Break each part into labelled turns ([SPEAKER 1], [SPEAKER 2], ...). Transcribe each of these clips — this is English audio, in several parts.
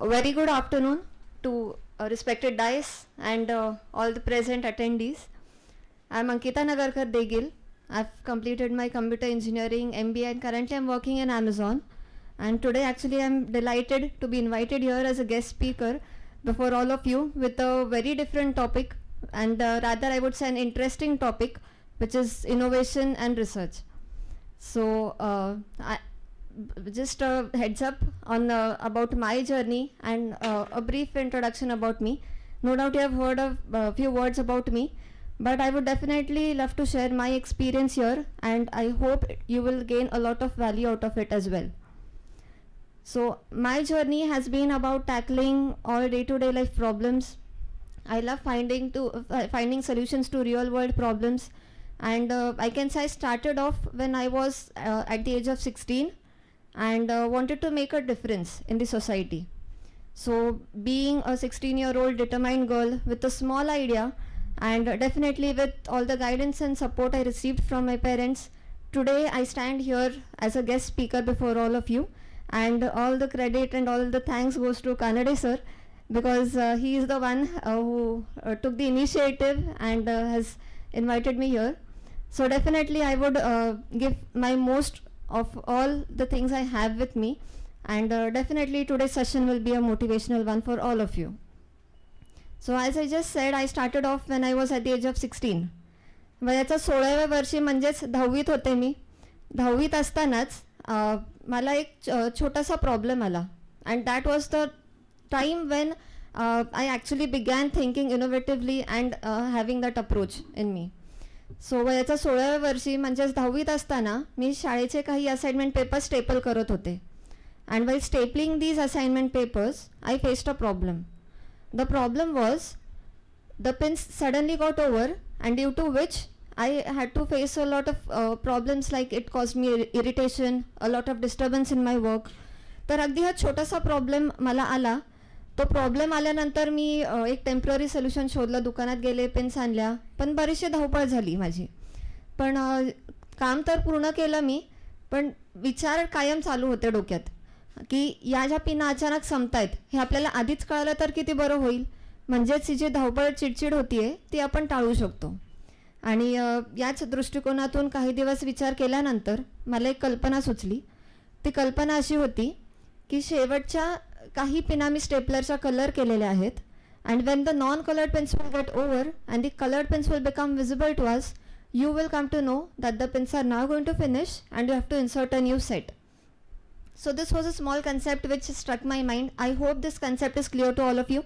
[SPEAKER 1] Very good afternoon to respected dais and all the present attendees. I am Ankita Nagarkar Degil. I've completed my computer engineering MBA and currently I'm working in Amazon. And today actually I'm delighted to be invited here as a guest speaker before all of you with a very different topic, and rather I would say an interesting topic, which is innovation and research. So just a heads up on about my journey and a brief introduction about me. No doubt you have heard of a few words about me, but I would definitely love to share my experience here, and I hope you will gain a lot of value out of it as well. So my journey has been about tackling all day-to-day life problems. I love finding solutions to real-world problems, and I can say I started off when I was at the age of 16 and wanted to make a difference in the society. So being a 16-year-old determined girl with a small idea, and definitely with all the guidance and support I received from my parents, today I stand here as a guest speaker before all of you, and all the credit and all the thanks goes to Kanade sir, because he is the one who took the initiative and has invited me here. So definitely I would give my most of all the things I have with me, and definitely today's session will be a motivational one for all of you. So as I just said, I started off when I was at the age of 16. वयाच्या 16व्या वर्षी म्हणजेच 10वीत होते मी. 10वीत असतानाच मला एक छोटासा problem आला, and that was the time when I actually began thinking innovatively and having that approach in me. So वयाच्या 16व्या वर्षी म्हणजेच 10वीत असताना मी शाळेचे काही असाइनमेंट पेपर्स स्टेपल करत होते, and while stapling these assignment papers I faced a problem. The problem was the pins suddenly got over, and due to which I had to face a lot of problems, like it caused me irritation, a lot of disturbance in my work. तर अगदी हा छोटासा problem मला आला. तो problem आल्यानंतर मी एक temporary solution शोधलं, दुकानात गेले, पेन्स आणल्या, पण बरीचशी धावपळ झाली माझी. पण काम तर पूर्ण केलं मी, पण विचार कायम चालू होते डोक्यात की या ज्या पिना अचानक संपतायत हे आपल्याला आधीच कळलं तर किती बरं होईल, म्हणजेच ही जी धावपळ चिडचिड होतीये ती आपण टाळू शकतो. आणि याच दृष्टिकोनातून काही दिवस विचार केल्यानंतर मला एक कल्पना सुचली. ती कल्पना अशी होती की शेवटच्या काही पिना मी स्टेपलरचा कलर केलेल्या आहेत, and when the non coloured pens will get over and the coloured pens will become visible to us, you will come to know that the pins are now going to finish and you have to insert a new set. So this was a small concept which struck my mind. I hope this concept is clear to all of you.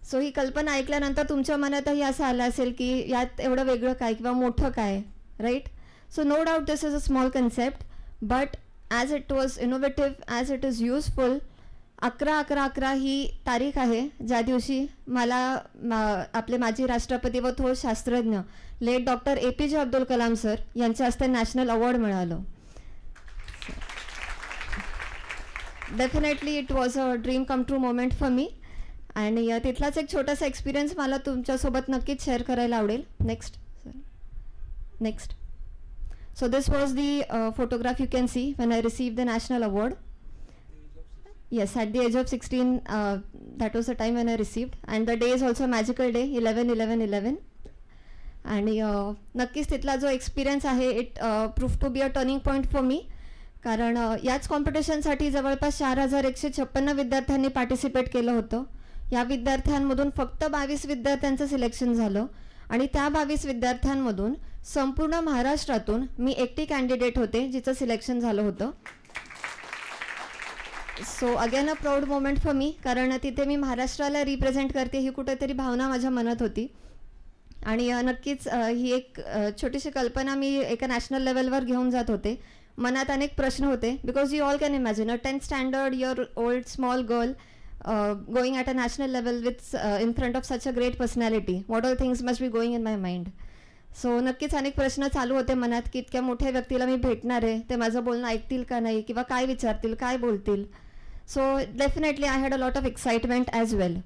[SPEAKER 1] So ही कल्पना ऐकल्यानंतर तुमच्या मनातही असं आलं असेल की यात एवढं वेगळं काय किंवा मोठं काय, right? So no doubt this is a small concept, but as it was innovative, as it is useful. 11/11/11 ही तारीख आहे ज्या दिवशी मला आपले माजी राष्ट्रपती व थोर शास्त्रज्ञ late doctor APJ Abdul Kalam sir यांच्या हस्ते नॅशनल अवॉर्ड मिळालं. Definitely it was a dream come true moment for me, आणि तिथलाच एक छोटासा एक्सपिरियन्स मला तुमच्यासोबत नक्कीच शेअर करायला आवडेल. Next. So this was the photograph you can see when I received the national award. Yes, at the age of 16, that was the time when I received, and the day is also a magical day, 11/11/11. आणि नक्कीच तिथला जो experience आहे it prove to be a turning point for me, कारण याच कॉम्पिटिशनसाठी जवळपास 4156 विद्यार्थ्यांनी participate केलं होतं. या विद्यार्थ्यांमधून फक्त 22 विद्यार्थ्यांचं सिलेक्शन झालं, आणि त्या 22 विद्यार्थ्यांमधून संपूर्ण महाराष्ट्रातून मी एकटी कॅन्डिडेट होते जिचं सिलेक्शन झालं होतं. So again a proud moment for me, कारण तिथे मी महाराष्ट्राला रिप्रेझेंट करते ही कुठेतरी भावना माझ्या मनात होती. आणि नक्कीच ही एक छोटीशी कल्पना मी एका नॅशनल लेवलवर घेऊन जात होते. मनात अनेक प्रश्न होते, because you all can imagine a 10th standard year old small girl going at a national level with in front of such a great personality. What all things must be going in my mind. So नक्कीच अनेक प्रश्न चालू होते मनात की इतक्या मोठ्या व्यक्तीला मी भेटणार आहे, ते माझं बोलणं ऐकतील का नाही किंवा काय विचारतील, काय बोलतील. So definitely I had a lot of excitement as well.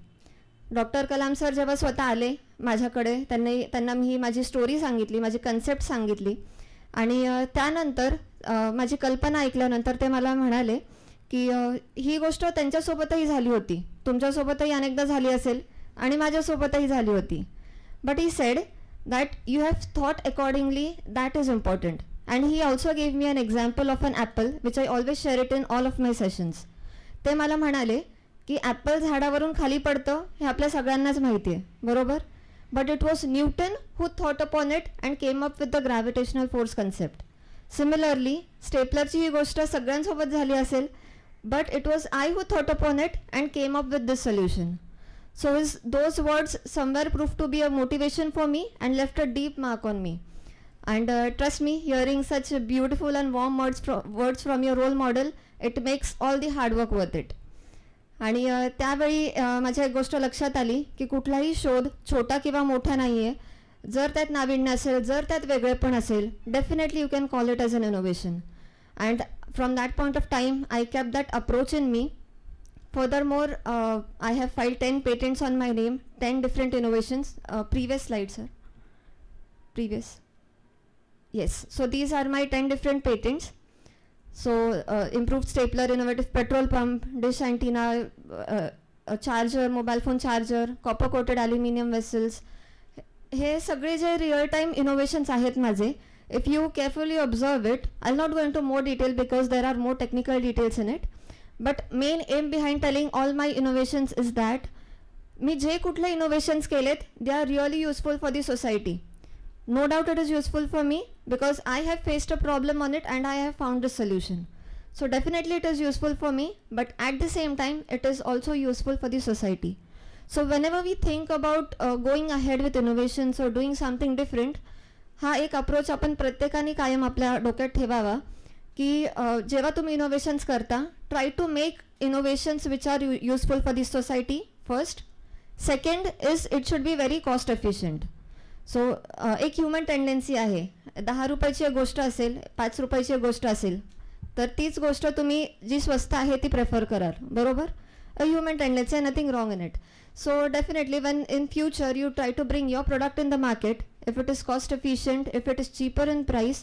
[SPEAKER 1] Doctor Kalam sir जेव्हा स्वतः आले माझ्याकडे, त्यांना मी माझी स्टोरी सांगितली, माझी कन्सेप्ट सांगितली, आणि त्यानंतर माझी कल्पना ऐकल्यानंतर ते मला म्हणाले की ही गोष्ट त्यांच्यासोबतही झाली होती, तुमच्यासोबतही अनेकदा झाली असेल आणि माझ्यासोबतही झाली होती. But he said that you have thought accordingly, that is important. And he also gave me an example of an apple which I always share it in all of my sessions. ते मला म्हणाले की Apple झाडावरून खाली पडतं हे आपल्या सगळ्यांनाच माहिती आहे, बरोबर, but it was Newton who thought upon it and came up with the gravitational force concept. Similarly स्टेपलरची ही गोष्ट सगळ्यांसोबत झाली असेल, but it was I who thought upon it and came up with this solution. So those words somewhere proved to be a motivation for me and left a deep mark on me. And trust me, hearing such beautiful and warm words from your role model, it makes all the hard work worth it. आणि त्यावेळी माझ्या एक गोष्ट लक्षात आली की कुठलाही शोध छोटा किंवा मोठा नाही आहे. जर त्यात नाविन्य असेल, जर त्यात वेगळेपण असेल, definitely you can call it as an innovation. And from that point of time I kept that approach in me. Furthermore, I have filed 10 patents on my name, 10 different innovations. Previous slide, sir. Previous. Yes. So these are my 10 different patents. So improved stapler, innovative petrol pump, dish antenna, a charger, mobile phone charger, copper coated aluminum vessels. हे सगळे जे real time innovations आहेत माझे, if you carefully observe it, I'll not go into more detail because there are more technical details in it. But main aim behind telling all my innovations is that मी जे कुठले innovations केलेत, they are really useful for the society. No doubt it is useful for me because I have faced a problem on it and I have found the solution. So definitely it is useful for me, but at the same time it is also useful for the society. So whenever we think about going ahead with innovations or doing something different, हा एक approach आपण प्रत्येकाने कायम आपल्या डोक्यात ठेवावा की जेव्हा तुम्ही इनोव्हेशन्स करता, try to make innovations which are useful for this society first. Second is it should be very cost efficient. So एक ह्युमन टेंडन्सी आहे, 10 रुपयाची एक गोष्ट असेल, 5 रुपयाची एक गोष्ट असेल, तर तीच गोष्ट तुम्ही जी स्वस्त आहे ती प्रेफर कराल, बरोबर. अ ह्युमन टेंडन्सी आहे, nothing wrong in it. So definitely when in future you try to bring your product in the market, if it is cost efficient, if it is cheaper in price,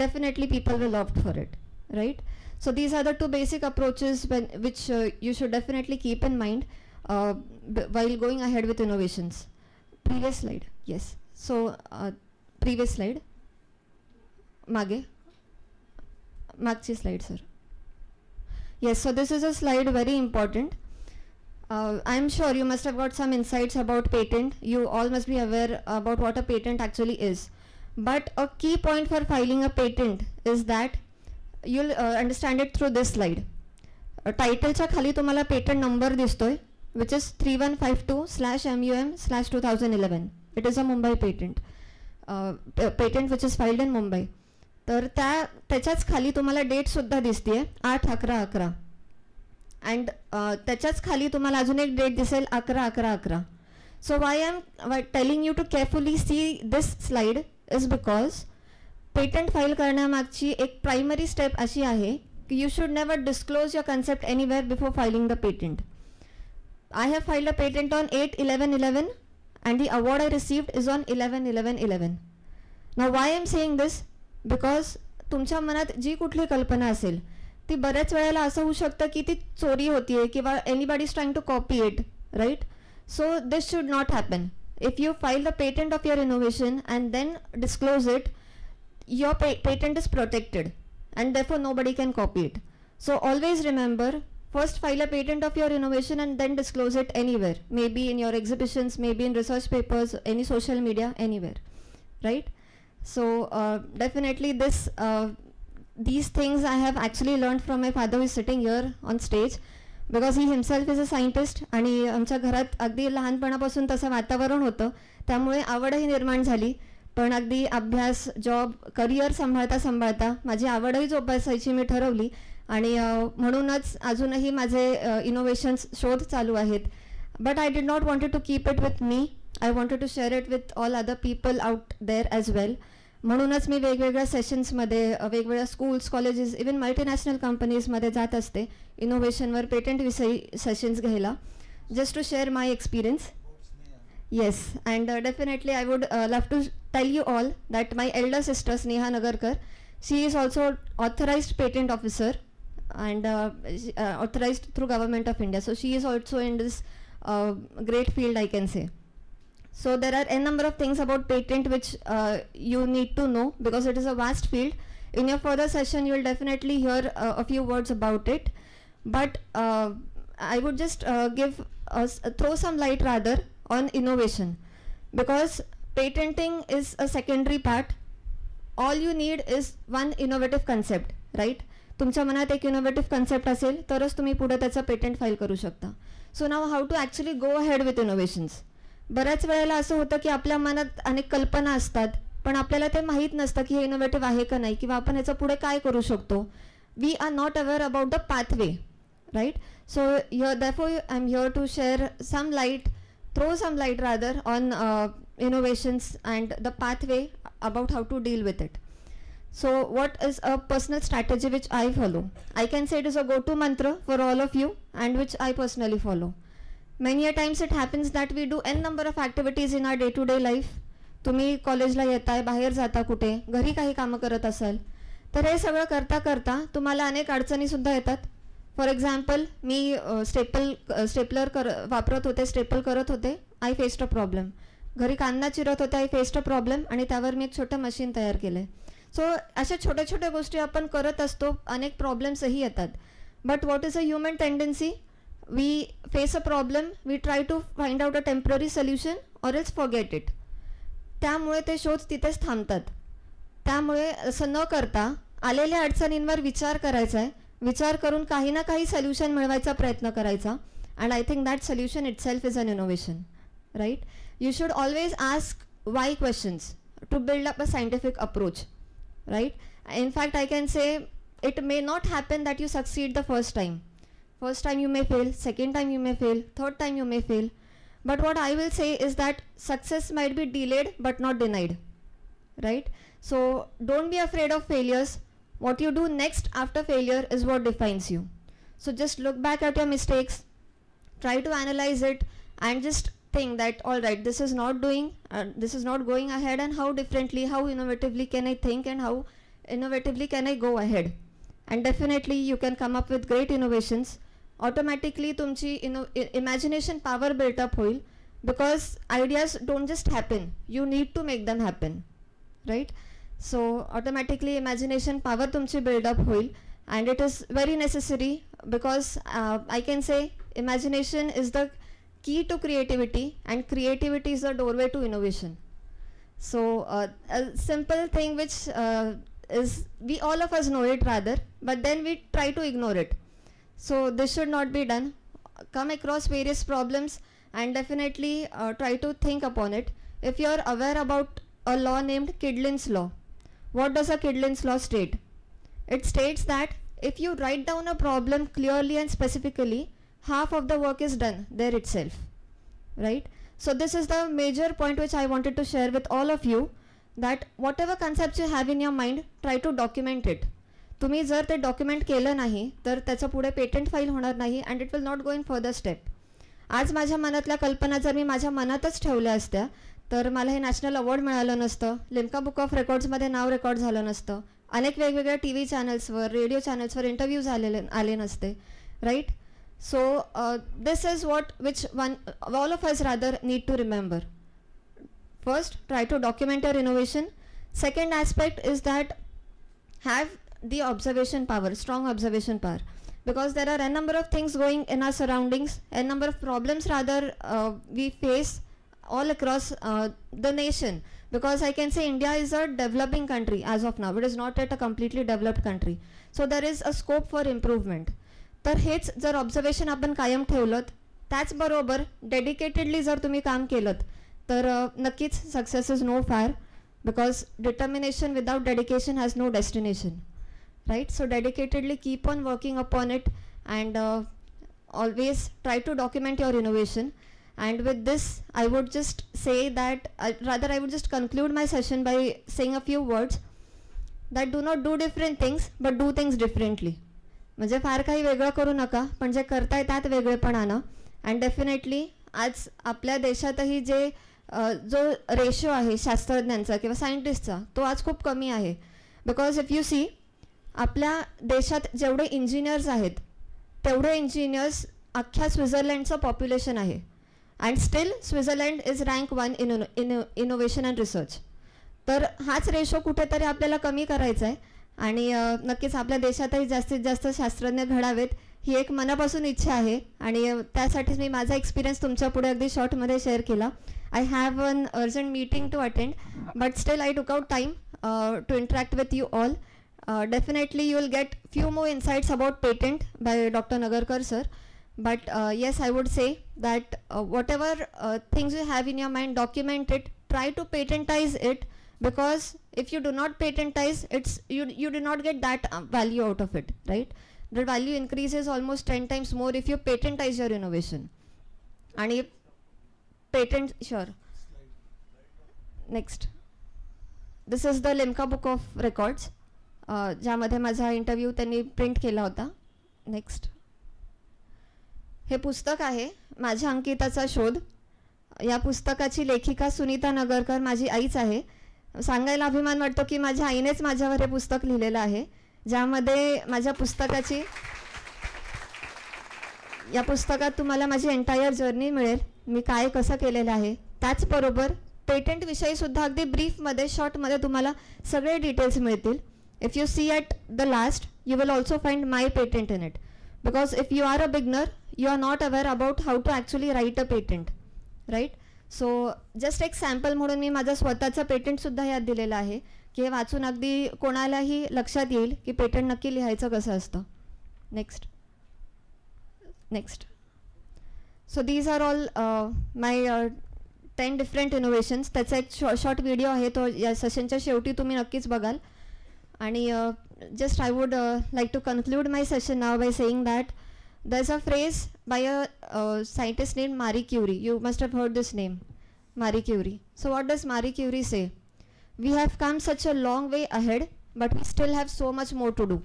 [SPEAKER 1] definitely people will opt for it, right? So these are the two basic approaches which you should definitely keep in mind while going ahead with innovations. Previous slide, yes. So previous slide, magchi slide, sir. Yes, so this is a slide very important. I'm sure you must have got some insights about patent. You all must be aware about what a patent actually is. But a key point for filing a patent is that you'll understand it through this slide. Title च्या खाली तुम्हाला patent number दिसतोय, which is 3152/MUM/2011. It is a Mumbai patent. Patent which is filed in Mumbai. तर त्याच्याच खाली तुम्हाला date सुद्धा दिसते 8/11/11. अँड त्याच्याच खाली तुम्हाला अजून एक डेट दिसेल 11/11/11. So why I am telling you to carefully see this slide is because patent file करण्यामागची एक प्रायमरी स्टेप अशी आहे की you should never disclose your concept anywhere before filing the patent. I have filed a patent on 8/11/11 and the award I received is on 11/11/11. Now why I am saying this? Because तुमच्या मनात जी कुठली कल्पना असेल ती बऱ्याच वेळेला असं होऊ शकतं की ती चोरी होतीये किंवा anybody is trying to copy it, right? So this should not happen. If you file the patent of your innovation and then disclose it, your patent is protected and therefore nobody can copy it. So always remember, first file a patent of your innovation and then disclose it anywhere, maybe in your exhibitions, maybe in research papers, any social media, anywhere, right? So definitely these things I have actually learned from my father who is sitting here on stage, because he himself is a scientist. आणि आमच्या घरात अगदी लहानपणापासून तसं वातावरण होतं, त्यामुळे आवडही निर्माण झाली. पण अगदी अभ्यास, जॉब, करिअर सांभाळता सांभाळता माझी आवडही जोपासायची मी ठरवली आणि म्हणूनच अजूनही माझे इनोव्हेशन्स शोध चालू आहेत. But I did not wanted to keep it with me. I wanted to share it with all other people out there as well. म्हणूनच मी वेगवेगळ्या सेशन्समध्ये, वेगवेगळ्या स्कूल्स, कॉलेजेस, इवन मल्टीनॅशनल कंपनीजमध्ये जात असते इनोव्हेशनवर, पेटंटविषयी सेशन्स घ्यायला, just to share my experience. Yes, and definitely I would love to tell you all that my elder sister Sneha Nagarkar, she is also authorized patent officer and authorized through Government of India. So she is also in this great field, I can say. So there are n number of things about patent which you need to know, because it is a vast field. In your further session, you will definitely hear a few words about it. But I would just throw some light rather on innovation, because patenting is a secondary part. All you need is one innovative concept, right? तुमच्या मनात एक innovative concept असेल तरच तुम्ही पुढे त्याचा patent file करू शकता. So now how to actually go ahead with innovations. बऱ्याच वेळेला असं होतं की आपल्या मनात अनेक कल्पना असतात, पण आपल्याला ते माहीत नसतं की हे इनोव्हेटिव्ह आहे का नाही, किंवा आपण ह्याचं पुढे काय करू शकतो. We are not aware about the pathway, right? So therefore I am here to share some light, throw some light rather on innovations and the pathway about how to deal with it. So what is a personal strategy which I follow? I can say it is a go-to mantra for all of you, and which I personally follow. Many a times it happens that we do n number of activities in our day-to-day life. तुम्ही कॉलेजला येताय, बाहेर जाता, कुठे घरी काही कामं करत असाल, तर हे सगळं करता करता तुम्हाला अनेक अडचणीसुद्धा येतात. फॉर एक्झाम्पल, मी स्टेपलर वापरत होते, स्टेपल करत होते, आय फेस्ड अ प्रॉब्लेम. घरी कांदा चिरत होते, आय फेस्ड अ प्रॉब्लेम, आणि त्यावर मी एक छोटं मशीन तयार केलं आहे. सो अशा छोट्या छोट्या गोष्टी आपण करत असतो, अनेक प्रॉब्लेम्सही येतात. But what is a human tendency? We face a problem, we try to find out a temporary solution or else forget it. त्यामुळे ते शोध तिथेच थांबतात. त्यामुळे असं न करता आलेल्या अडचणींवर विचार करायचा आहे, विचार करून काही ना काही सोल्युशन मिळवायचा प्रयत्न करायचा. And I think that solution itself is an innovation, right? You should always ask why questions to build up a scientific approach, right? In fact, I can say it may not happen that you succeed the first time. First time you may fail, second time you may fail, third time you may fail. But what I will say is that success might be delayed but not denied, right? So don't be afraid of failures. What you do next after failure is what defines you. So just look back at your mistakes, try to analyze it, and just think that, all right, this is not going ahead, and how differently, how innovatively can I think, and how innovatively can I go ahead. And definitely you can come up with great innovations. Automatically तुमची imagination power built up होईल, because ideas don't just happen, you need to make them happen, right? So automatically imagination power तुमची build up होईल, and it is very necessary, because I can say imagination is the key to creativity, and creativity is the doorway to innovation. So a simple thing which is, we all of us know it rather, but then we try to ignore it. So this should not be done. Come across various problems and definitely try to think upon it. If you are aware about a law named Kydlin's law, what does a Kydlin's law state? It states that if you write down a problem clearly and specifically, half of the work is done there itself, right? So this is the major point which I wanted to share with all of you, that whatever concepts you have in your mind, try to document it. तुम्ही जर ते document केलं नाही तर त्याचं पुढे patent file होणार नाही, and it will not go in further step. आज माझ्या मनातल्या कल्पना जर मी माझ्या मनातच ठेवल्या असत्या तर मला हे नॅशनल अवॉर्ड मिळालं नसतं, लिम्का बुक ऑफ रेकॉर्ड्समध्ये नाव रेकॉर्ड झालं नसतं, अनेक वेगवेगळ्या टी व्ही चॅनल्सवर, रेडिओ चॅनल्सवर इंटरव्ह्यूज आले नसते, right? So this is which all of us rather need to remember. First, try to document your innovation. Second aspect is that have the observation power, strong observation power, because there are a number of things going in our surroundings, a number of problems rather we face all across the nation, because I can say India is a developing country as of now. It is not yet a completely developed country. So there is a scope for improvement. तर हेच जर observation आपण कायम ठेवलं, त्याचबरोबर dedicatedly जर तुम्ही काम केलं, तर नक्कीच success is no far, because determination without dedication has no destination, right? So dedicatedly keep on working upon it, and always try to document your innovation. And with this, I would just say that, I would just conclude my session by saying a few words, that do not do different things, but do things differently. म्हणजे फार काही वेगळं करू नका, पण जे करताय त्यात वेगळेपण आणा. अँड डेफिनेटली आज आपल्या देशातही जो रेशो आहे शास्त्रज्ञांचा किंवा सायंटिस्टचा, तो आज खूप कमी आहे. बिकॉज इफ यू सी, आपल्या देशात जेवढे इंजिनियर्स आहेत तेवढे इंजिनियर्स अख्ख्या स्वित्झर्लंडचं पॉप्युलेशन आहे. And still Switzerland is rank 1 in innovation and research. तर हाच रेशो कुठेतरी आपल्याला कमी करायचा आहे आणि नक्कीच आपल्या देशातही जास्तीत जास्त शास्त्रज्ञ घडावेत ही एक मनापासून इच्छा आहे आणि त्यासाठीच मी माझा एक्सपिरियन्स तुमच्या पुढे अगदी शॉर्टमध्ये शेअर केला. I have one urgent meeting to attend but still I took out time to interact with you all. Definitely you will get few more insights about patent by Dr. Nagarkar sir, but yes, I would say that whatever things you have in your mind, document it, try to patentize it, because if you do not patentize, you do not get that value out of it, right? The value increases almost 10 times more if you patentize your innovation. And patent, sure. Next, this is the Limca book of records. ज्यामध्ये माझा interview त्यांनी print केला होता. Next, हे पुस्तक आहे माझ्या अंकिताचा शोध. या पुस्तकाची लेखिका सुनीता नगरकर माझी आईच आहे. सांगायला अभिमान वाटतो की माझ्या आईनेच माझ्यावर हे पुस्तक लिहिलेलं आहे, ज्यामध्ये माझ्या या पुस्तकात तुम्हाला माझी एंटायर जर्नी मिळेल, मी काय कसं केलेलं आहे. त्याचबरोबर पेटंटविषयी सुद्धा अगदी ब्रीफमध्ये शॉर्टमध्ये तुम्हाला सगळे डिटेल्स मिळतील. If you see at the last, you will also find my patent in it, because if you are a beginner, you are not aware about how to actually write a patent, right? So just एक sample म्हणून मी माझा स्वतःचा patent सुद्धा यात दिलेला आहे की हे वाचून अगदी कोणालाही लक्षात येईल की पेटंट नक्की लिहायचं कसं असतं. Next. So these are all my 10 different innovations. त्याचा एक शॉर्ट व्हिडिओ आहे, तो या सेशनच्या शेवटी तुम्ही नक्कीच बघाल. आणि just I would like to conclude my session now by saying that there's a phrase by a scientist named Marie Curie. You must have heard this name, Marie Curie. So what does Marie Curie say? We have come such a long way ahead, but we still have so much more to do,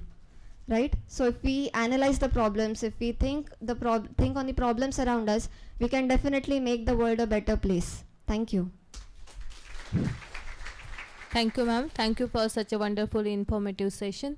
[SPEAKER 1] right? So if we analyze the problems, if we think on the problems around us, we can definitely make the world a better place. Thank you.
[SPEAKER 2] Thank you, ma'am. Thank you for such a wonderful, informative session.